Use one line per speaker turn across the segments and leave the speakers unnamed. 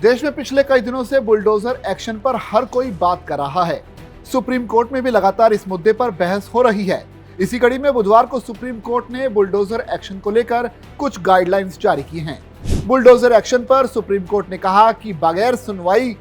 देश में पिछले कई दिनों से बुलडोजर एक्शन पर हर कोई बात कर रहा है। सुप्रीम कोर्ट में भी लगातार इस मुद्दे पर बहस हो रही है। इसी कड़ी में बुधवार को सुप्रीम कोर्ट ने बुलडोजर एक्शन को लेकर कुछ गाइडलाइंस जारी की हैं। बुलडोजर एक्शन पर सुप्रीम कोर्ट ने कहा कि बगैर सुनवाई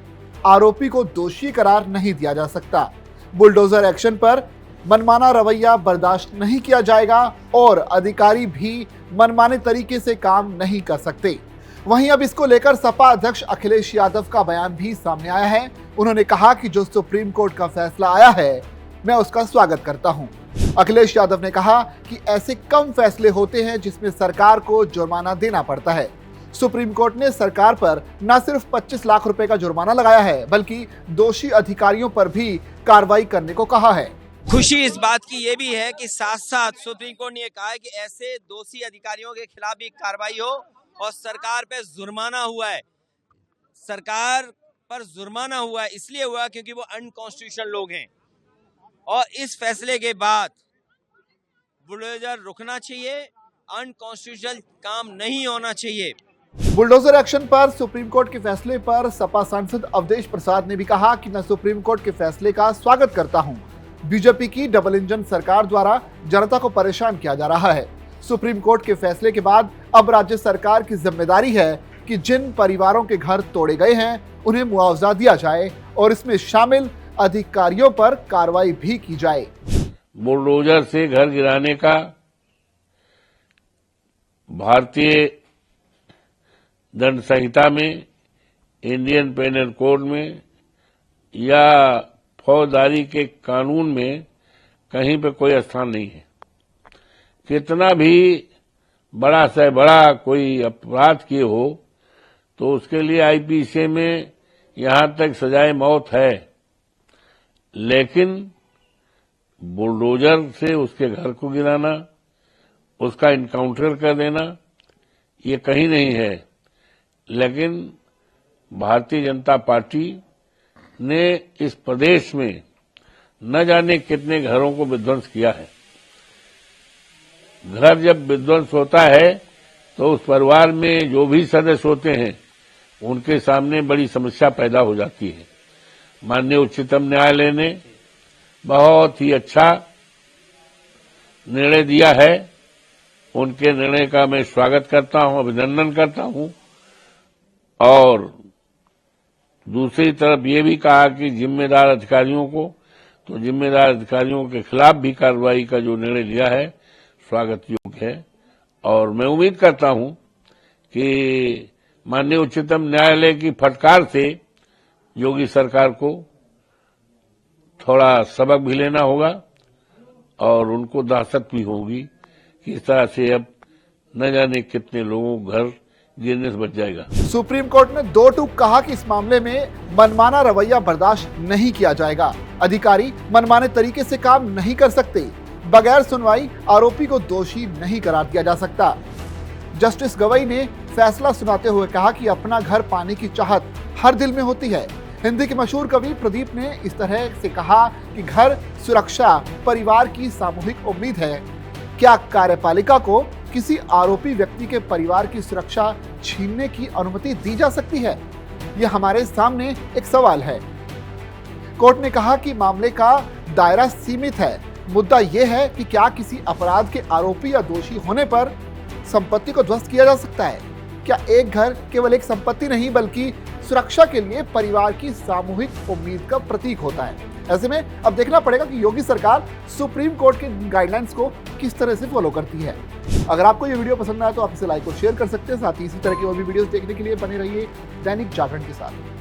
आरोपी को दोषी करार नहीं दिया जा सकता। बुलडोजर एक्शन पर मनमाना रवैया बर्दाश्त नहीं किया जाएगा और अधिकारी भी मनमाने तरीके से काम नहीं कर सकते। वहीं अब इसको लेकर सपा अध्यक्ष अखिलेश यादव का बयान भी सामने आया है। उन्होंने कहा कि जो सुप्रीम कोर्ट का फैसला आया है, मैं उसका स्वागत करता हूं। अखिलेश यादव ने कहा कि ऐसे कम फैसले होते हैं जिसमें सरकार को जुर्माना देना पड़ता है। सुप्रीम कोर्ट ने सरकार पर न सिर्फ 25 लाख रुपए का जुर्माना लगाया है, बल्कि दोषी अधिकारियों पर भी कार्रवाई करने को कहा है।
खुशी इस बात की ये भी है कि साथ साथ सुप्रीम कोर्ट ने कहा है कि ऐसे दोषी अधिकारियों के खिलाफ भी कार्रवाई हो और सरकार पे जुर्माना हुआ है। सरकार पर जुर्माना हुआ है, इसलिए हुआ क्योंकि वो अनकॉन्स्टिट्यूशनल लोग हैं और इस फैसले के बाद बुलडोजर रुकना चाहिए, अनकॉन्स्टिट्यूशनल काम नहीं होना चाहिए।
बुलडोजर एक्शन पर सुप्रीम कोर्ट के फैसले पर सपा सांसद अवधेश प्रसाद ने भी कहा कि मैं सुप्रीम कोर्ट के फैसले का स्वागत करता हूं। बीजेपी की डबल इंजन सरकार द्वारा जनता को परेशान किया जा रहा है। सुप्रीम कोर्ट के फैसले के बाद अब राज्य सरकार की जिम्मेदारी है कि जिन परिवारों के घर तोड़े गए हैं उन्हें मुआवजा दिया जाए और इसमें शामिल अधिकारियों पर कार्रवाई भी की जाए।
बुलडोजर से घर गिराने का भारतीय दंड संहिता में, इंडियन पेनल कोड में या फौजदारी के कानून में कहीं पे कोई स्थान नहीं है। कितना भी बड़ा से बड़ा कोई अपराध किए हो तो उसके लिए आईपीसी में यहां तक सजाए मौत है, लेकिन बुलडोजर से उसके घर को गिराना, उसका इनकाउंटर कर देना, ये कहीं नहीं है। लेकिन भारतीय जनता पार्टी ने इस प्रदेश में न जाने कितने घरों को विध्वंस किया है। घर जब विध्वंस होता है तो उस परिवार में जो भी सदस्य होते हैं उनके सामने बड़ी समस्या पैदा हो जाती है। माननीय उच्चतम न्यायालय ने बहुत ही अच्छा निर्णय दिया है। उनके निर्णय का मैं स्वागत करता हूं, अभिनंदन करता हूं। और दूसरी तरफ ये भी कहा कि जिम्मेदार अधिकारियों के खिलाफ भी कार्रवाई का जो निर्णय लिया है स्वागत योग्य है। और मैं उम्मीद करता हूं कि माननीय उच्चतम न्यायालय की फटकार से योगी सरकार को थोड़ा सबक भी लेना होगा और उनको दहशत भी होगी कि इस तरह से अब न जाने कितने लोगों को घर गिरने से बच जाएगा।
सुप्रीम कोर्ट ने दो टूक कहा कि इस मामले में मनमाना रवैया बर्दाश्त नहीं किया जाएगा। अधिकारी मनमाने तरीके से काम नहीं कर सकते। बगैर सुनवाई आरोपी को दोषी नहीं करार दिया जा सकता। जस्टिस गवई ने फैसला सुनाते हुए कहा कि अपना घर पाने की चाहत हर दिल में होती है। हिंदी के मशहूर कवि प्रदीप ने इस तरह से कहा कि घर सुरक्षा परिवार की सामूहिक उम्मीद है। क्या कार्यपालिका को किसी आरोपी व्यक्ति के परिवार की सुरक्षा छीनने की अनुमति दी जा सकती है? यह हमारे सामने एक सवाल है। कोर्ट ने कहा कि मामले का दायरा सीमित है। मुद्दा यह है कि क्या किसी अपराध के आरोपी या दोषी होने पर संपत्ति को ध्वस्त किया जा सकता है? क्या एक घर केवल एक संपत्ति नहीं बल्कि सुरक्षा के लिए परिवार की सामूहिक उम्मीद का प्रतीक होता है? ऐसे में अब देखना पड़ेगा कि योगी सरकार सुप्रीम कोर्ट के गाइडलाइंस को किस तरह से फॉलो करती है। अगर आपको ये वीडियो पसंद आया तो आप इसे लाइक और शेयर कर सकते हैं। साथ ही इसी तरह की और भी वीडियोस देखने के लिए बने रहिए दैनिक जागरण के साथ।